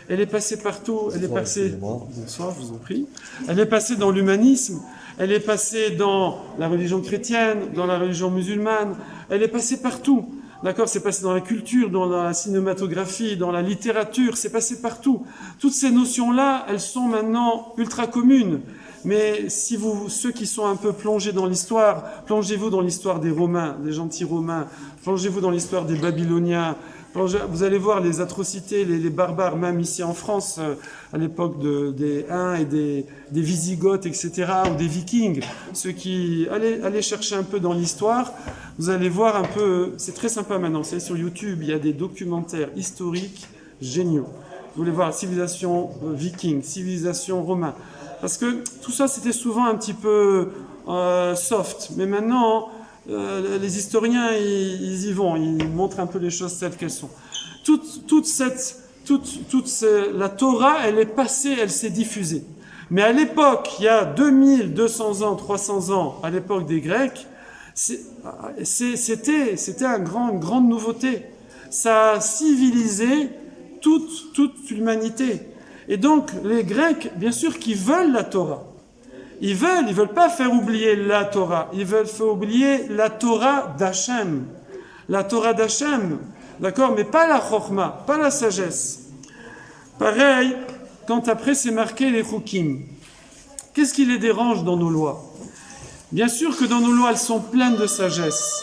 Elle est passée partout. Elle est passée. Bonsoir, je vous en prie. Elle est passée dans l'humanisme. Elle est passée dans la religion chrétienne, dans la religion musulmane. Elle est passée partout. D'accord, c'est passé dans la culture, dans la cinématographie, dans la littérature, c'est passé partout. Toutes ces notions-là, elles sont maintenant ultra communes. Mais si ceux qui sont un peu plongés dans l'histoire, plongez-vous dans l'histoire des Romains, des gentils Romains, plongez-vous dans l'histoire des Babyloniens, vous allez voir les atrocités, les barbares, même ici en France, à l'époque des Huns et des Wisigoths, etc., ou des Vikings. Ceux qui allez chercher un peu dans l'histoire, vous allez voir un peu. C'est très sympa maintenant. C'est sur YouTube, il y a des documentaires historiques géniaux. Vous voulez voir civilisation viking, civilisation romain, parce que tout ça c'était souvent un petit peu soft. Mais maintenant, les historiens, ils y vont, ils montrent un peu les choses telles qu'elles sont. La Torah, elle est passée, elle s'est diffusée. Mais à l'époque, il y a 2200 ans, 300 ans, à l'époque des Grecs, c'était une grande nouveauté. Ça a civilisé toute l'humanité. Et donc, les Grecs, bien sûr, qui veulent la Torah. Ils veulent pas faire oublier la Torah. Ils veulent faire oublier la Torah d'Hachem. La Torah d'Hachem, d'accord, mais pas la Chokhma, pas la sagesse. Pareil, quand après c'est marqué les Chukim. Qu'est-ce qui les dérange dans nos lois? Bien sûr que dans nos lois, elles sont pleines de sagesse.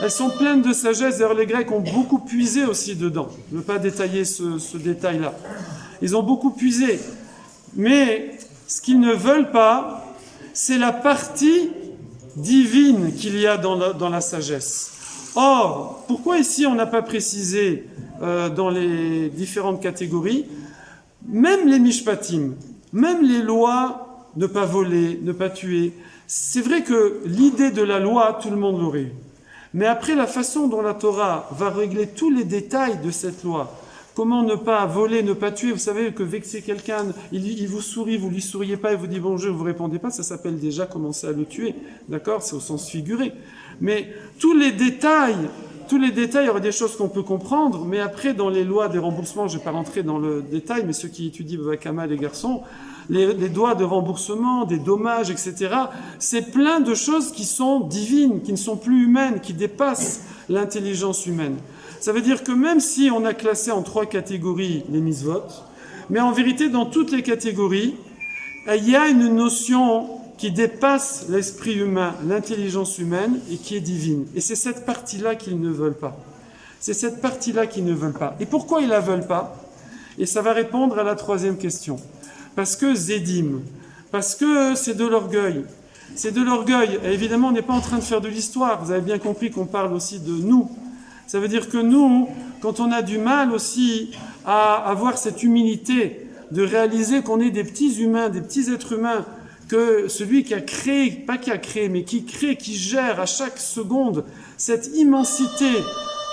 Elles sont pleines de sagesse. D'ailleurs, les Grecs ont beaucoup puisé aussi dedans. Je ne veux pas détailler ce détail-là. Ils ont beaucoup puisé. Mais ce qu'ils ne veulent pas, c'est la partie divine qu'il y a dans la sagesse. Or, pourquoi ici on n'a pas précisé dans les différentes catégories, même les mishpatim, même les lois, ne pas voler, ne pas tuer, c'est vrai que l'idée de la loi, tout le monde l'aurait eu. Mais après, la façon dont la Torah va régler tous les détails de cette loi, comment ne pas voler, ne pas tuer, vous savez que vexer quelqu'un, il vous sourit, vous lui souriez pas, il vous dit bonjour, vous répondez pas, ça s'appelle déjà commencer à le tuer, d'accord? C'est au sens figuré. Mais tous les détails, il y aurait des choses qu'on peut comprendre, mais après, dans les lois des remboursements, je ne vais pas rentrer dans le détail, mais ceux qui étudient Baba Kama, les garçons, les droits de remboursement, des dommages, etc., c'est plein de choses qui sont divines, qui ne sont plus humaines, qui dépassent l'intelligence humaine. Ça veut dire que même si on a classé en 3 catégories les mitzvot, mais en vérité, dans toutes les catégories, il y a une notion qui dépasse l'esprit humain, l'intelligence humaine, et qui est divine. Et c'est cette partie-là qu'ils ne veulent pas. C'est cette partie-là qu'ils ne veulent pas. Et pourquoi ils la veulent pas? Et ça va répondre à la 3e question. Parce que Zédim, parce que c'est de l'orgueil. C'est de l'orgueil. Et évidemment, on n'est pas en train de faire de l'histoire. Vous avez bien compris qu'on parle aussi de nous. Ça veut dire que nous, quand on a du mal aussi à avoir cette humilité, de réaliser qu'on est des petits humains, des petits êtres humains, que celui qui a créé, pas qui a créé, mais qui crée, qui gère à chaque seconde cette immensité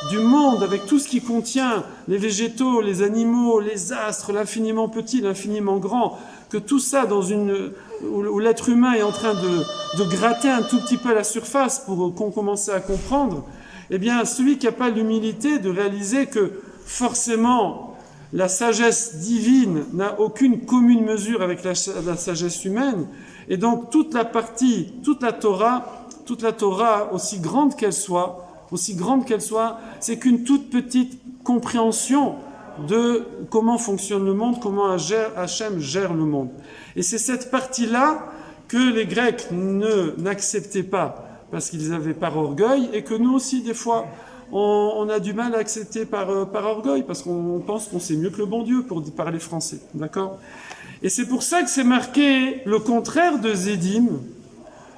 du monde avec tout ce qui contient, les végétaux, les animaux, les astres, l'infiniment petit, l'infiniment grand, que tout ça où l'être humain est en train de gratter un tout petit peu à la surface pour qu'on commence à comprendre, eh bien celui qui n'a pas l'humilité de réaliser que forcément la sagesse divine n'a aucune commune mesure avec la sagesse humaine, et donc toute la Torah, aussi grande qu'elle soit, c'est qu'une toute petite compréhension de comment fonctionne le monde, comment Hachem gère le monde. Et c'est cette partie-là que les Grecs n'acceptaient pas, parce qu'ils avaient par orgueil, et que nous aussi, des fois, on a du mal à accepter par orgueil, parce qu'on pense qu'on sait mieux que le bon Dieu pour parler français, d'accord ? Et c'est pour ça que c'est marqué le contraire de Zédim,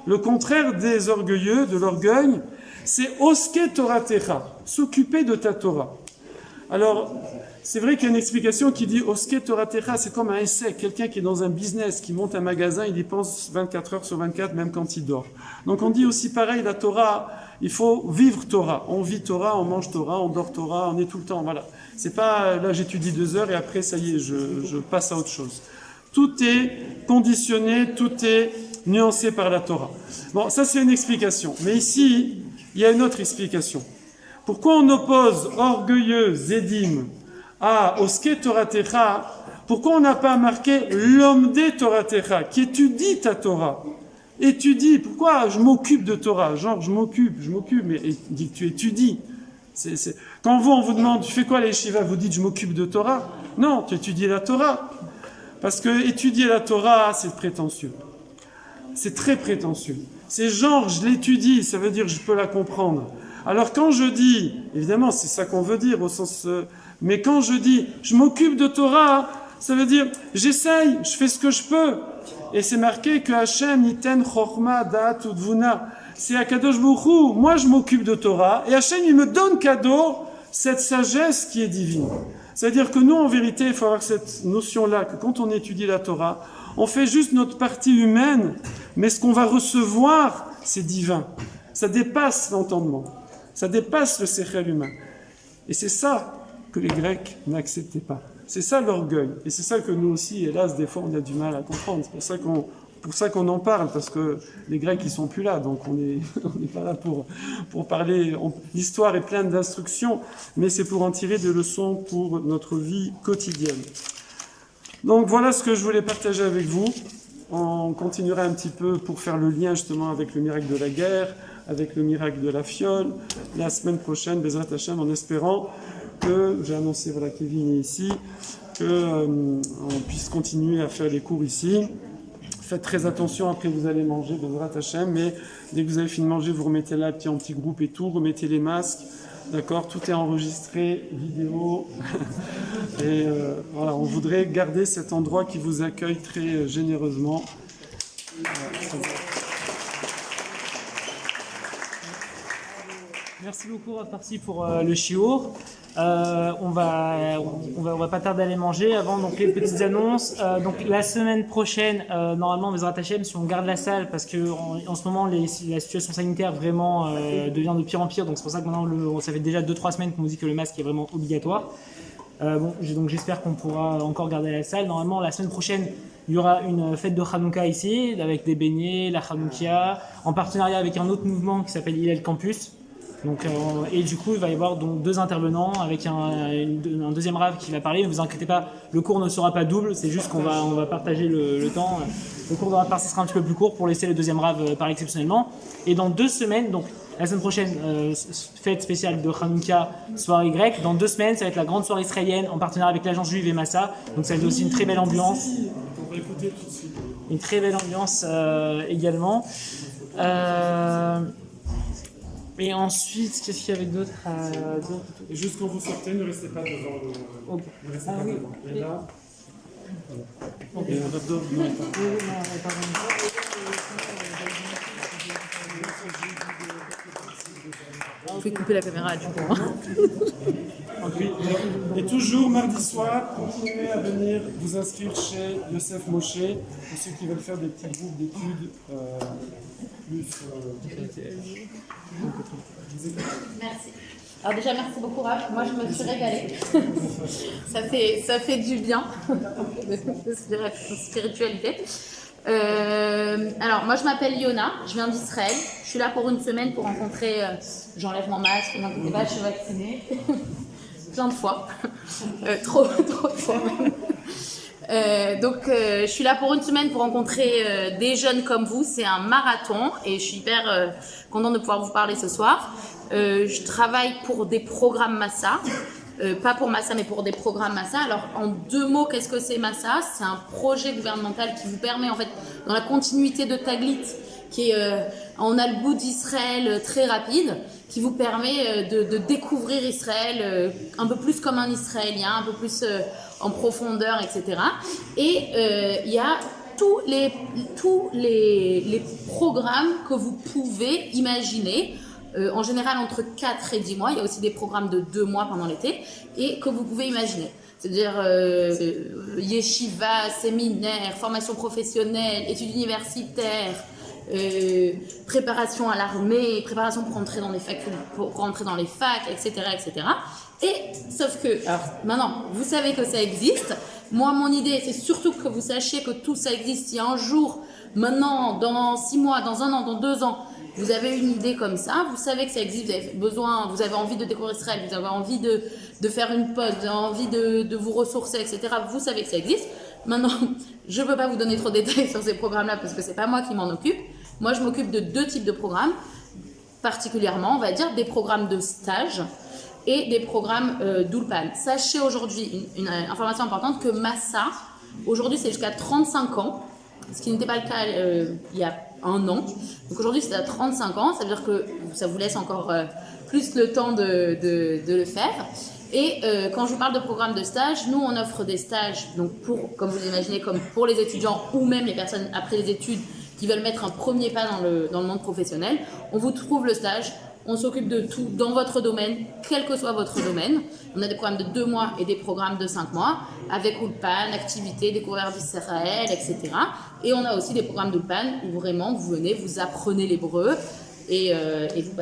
le contraire des orgueilleux, de l'orgueil, c'est Oske Toratecha, s'occuper de ta Torah. Alors, c'est vrai qu'il y a une explication qui dit Oske Toratecha, c'est comme un essai, quelqu'un qui est dans un business, qui monte un magasin, il y pense 24 heures sur 24, même quand il dort. Donc on dit aussi pareil, la Torah, il faut vivre Torah. On vit Torah, on mange Torah, on dort Torah, on est tout le temps, voilà. C'est pas, là j'étudie 2 heures et après ça y est, je passe à autre chose. Tout est conditionné, tout est nuancé par la Torah. Bon, ça c'est une explication. Mais ici, il y a une autre explication. Pourquoi on oppose orgueilleux Zédim à Oske Toratecha? Pourquoi on n'a pas marqué l'homme des Toratecha, qui étudie ta Torah? Étudie. Pourquoi je m'occupe de Torah? Genre, je m'occupe, mais dit que tu étudies. Quand on vous demande, tu fais quoi les yeshivas? Vous dites, je m'occupe de Torah. Non, tu étudies la Torah. Parce que étudier la Torah, c'est prétentieux. C'est très prétentieux. C'est genre, je l'étudie, ça veut dire que je peux la comprendre. Alors quand je dis, évidemment, c'est ça qu'on veut dire au sens... mais quand je dis, je m'occupe de Torah, ça veut dire, j'essaye, je fais ce que je peux. Et c'est marqué que Hachem iten chorma da'at udvuna. C'est Akadosh Baruch Hu, moi je m'occupe de Torah, et Hachem il me donne cadeau cette sagesse qui est divine. C'est-à-dire que nous, en vérité, il faut avoir cette notion-là, que quand on étudie la Torah, on fait juste notre partie humaine, mais ce qu'on va recevoir, c'est divin. Ça dépasse l'entendement, ça dépasse le séchel humain. Et c'est ça que les Grecs n'acceptaient pas. C'est ça l'orgueil. Et c'est ça que nous aussi, hélas, des fois, on a du mal à comprendre. C'est pour ça qu'on en parle, parce que les Grecs, ils sont plus là. Donc, on n'est pas là pour parler. L'histoire est pleine d'instructions, mais c'est pour en tirer des leçons pour notre vie quotidienne. Donc, voilà ce que je voulais partager avec vous. On continuera un petit peu pour faire le lien, justement, avec le miracle de la guerre, avec le miracle de la fiole, la semaine prochaine, Bezrat Hashem, en espérant que, j'ai annoncé, voilà, Kevin est ici, qu'on puisse continuer à faire les cours ici. Faites très attention, après vous allez manger, Bezrat Hashem, mais dès que vous avez fini de manger, vous remettez là en petit groupe et tout, remettez les masques, d'accord, tout est enregistré, vidéo, et voilà, on voudrait garder cet endroit qui vous accueille très généreusement. Merci beaucoup, Farsi, pour le shiur. On va pas tarder à aller manger. Avant, donc les petites annonces. Donc la semaine prochaine, normalement, Bezrat Hashem, si on garde la salle, parce que en ce moment, la situation sanitaire vraiment devient de pire en pire. Donc c'est pour ça que maintenant, ça fait déjà 2-3 semaines qu'on nous dit que le masque est vraiment obligatoire. Donc j'espère qu'on pourra encore garder la salle. Normalement, la semaine prochaine, il y aura une fête de Hanouka ici, avec des beignets, la Hanoukia, en partenariat avec un autre mouvement qui s'appelle Hillel Campus. Donc, et du coup, il va y avoir donc 2 intervenants avec un deuxième rave qui va parler. Ne vous inquiétez pas, le cours ne sera pas double, c'est juste qu'on va partager le temps. Le cours de la partie sera un petit peu plus court pour laisser le deuxième rave parler exceptionnellement. Et dans 2 semaines, donc la semaine prochaine, fête spéciale de Hanouka, soirée grecque. Dans 2 semaines, ça va être la grande soirée israélienne en partenariat avec l'agence juive et Massa. Donc ça va être aussi une très belle ambiance. On va écouter tout de suite. Une très belle ambiance également. Et ensuite, qu'est-ce qu'il y avait d'autre Et juste quand vous sortez, ne restez pas devant le... Okay. Ne restez pas devant. Et là... Okay. Et on va d'autres... Non, Vous pouvez couper la caméra du coup. Oui. Et toujours mardi soir, continuez à venir vous inscrire chez Yosef Moshe pour ceux qui veulent faire des petits groupes d'études plus. Merci. Alors déjà merci beaucoup Raph, moi je me suis régalée. ça fait du bien de spiritualité. Alors moi je m'appelle Yona, je viens d'Israël. Je suis là pour une semaine pour rencontrer. J'enlève mon masque, ne m'inquiétez pas, je suis vaccinée. plein de fois, trop de fois même. Donc je suis là pour une semaine pour rencontrer des jeunes comme vous. C'est un marathon et je suis hyper contente de pouvoir vous parler ce soir. Je travaille pour des programmes Massa, pas pour Massa mais pour des programmes Massa. Alors en 2 mots, qu'est-ce que c'est Massa? C'est un projet gouvernemental qui vous permet en fait, dans la continuité de Taglit, qui est on a le goût d'Israël très rapide, qui vous permet de découvrir Israël un peu plus comme un Israélien, un peu plus en profondeur, etc. Et il y a tous les programmes que vous pouvez imaginer, en général entre 4 et 10 mois. Il y a aussi des programmes de 2 mois pendant l'été, et que vous pouvez imaginer. C'est-à-dire yeshiva, séminaire, formation professionnelle, études universitaires, préparation à l'armée, préparation pour rentrer dans les facs, etc., etc. Et sauf que, alors maintenant, vous savez que ça existe. Moi, mon idée, c'est surtout que vous sachiez que tout ça existe. Si un jour, maintenant, dans 6 mois, dans 1 an, dans 2 ans, vous avez une idée comme ça, vous savez que ça existe, vous avez envie de découvrir Israël, vous avez envie de faire une pause, vous avez envie de vous ressourcer, etc. Vous savez que ça existe. Maintenant, je ne peux pas vous donner trop de détails sur ces programmes-là parce que c'est pas moi qui m'en occupe. Moi, je m'occupe de 2 types de programmes, particulièrement, on va dire, des programmes de stage et des programmes d'Ulpan. Sachez aujourd'hui une information importante, que Massa, aujourd'hui, c'est jusqu'à 35 ans, ce qui n'était pas le cas il y a 1 an. Donc aujourd'hui, c'est à 35 ans, ça veut dire que ça vous laisse encore plus le temps de le faire. Et quand je vous parle de programme de stage, nous, on offre des stages, donc comme vous l'imaginez, comme pour les étudiants ou même les personnes après les études qui veulent mettre un premier pas dans le monde professionnel. On vous trouve le stage, on s'occupe de tout dans votre domaine, quel que soit votre domaine. On a des programmes de 2 mois et des programmes de 5 mois, avec Ulpan, activités, découverte d'Israël, etc. Et on a aussi des programmes d'Ulpan où vraiment vous venez, vous apprenez l'hébreu et vous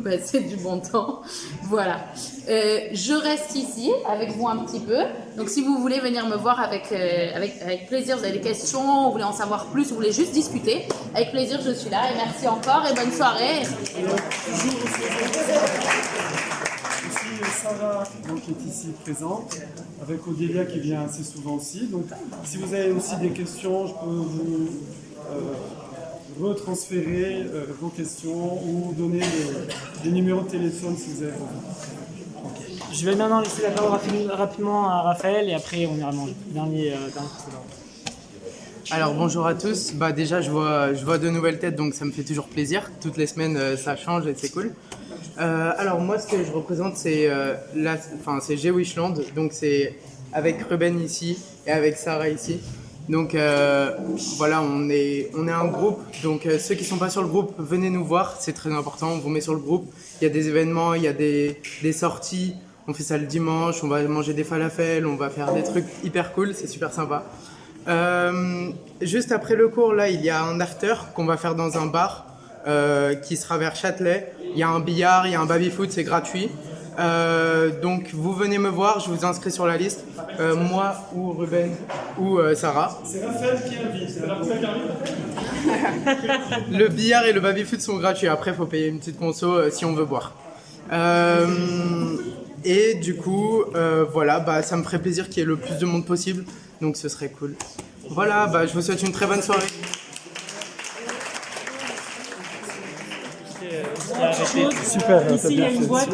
passez du bon temps. Voilà. Je reste ici avec vous un petit peu. Donc si vous voulez venir me voir avec plaisir, vous avez des questions, vous voulez en savoir plus, vous voulez juste discuter, avec plaisir je suis là. Et merci encore et bonne soirée. Aussi Sarah, donc, qui est ici présente, avec Odélia qui vient assez souvent aussi. Donc si vous avez aussi des questions, je peux vous retransférer vos questions ou donner des numéros de téléphone si vous avez besoin. Je vais maintenant laisser la parole rapidement à Raphaël et après on ira manger. Dernier précédent. Alors bonjour à tous. Déjà je vois de nouvelles têtes, donc ça me fait toujours plaisir. Toutes les semaines ça change et c'est cool. Alors moi ce que je représente c'est c'est Jewisland, donc c'est avec Ruben ici et avec Sarah ici. Donc voilà, on est un groupe, donc ceux qui sont pas sur le groupe, venez nous voir, c'est très important, on vous met sur le groupe. Il y a des événements, il y a des sorties, on fait ça le dimanche, on va manger des falafels, on va faire des trucs hyper cool, c'est super sympa. Juste après le cours, là, il y a un after qu'on va faire dans un bar qui sera vers Châtelet. Il y a un billard, il y a un baby-foot, c'est gratuit. Donc vous venez me voir, je vous inscris sur la liste, moi ou Ruben ou Sarah. C'est Raphaël qui invite. Le billard et le baby-foot sont gratuits, après il faut payer une petite conso si on veut boire. Et du coup, voilà, ça me ferait plaisir qu'il y ait le plus de monde possible, donc ce serait cool. Voilà, je vous souhaite une très bonne soirée. Super, Ici, il y a une boîte.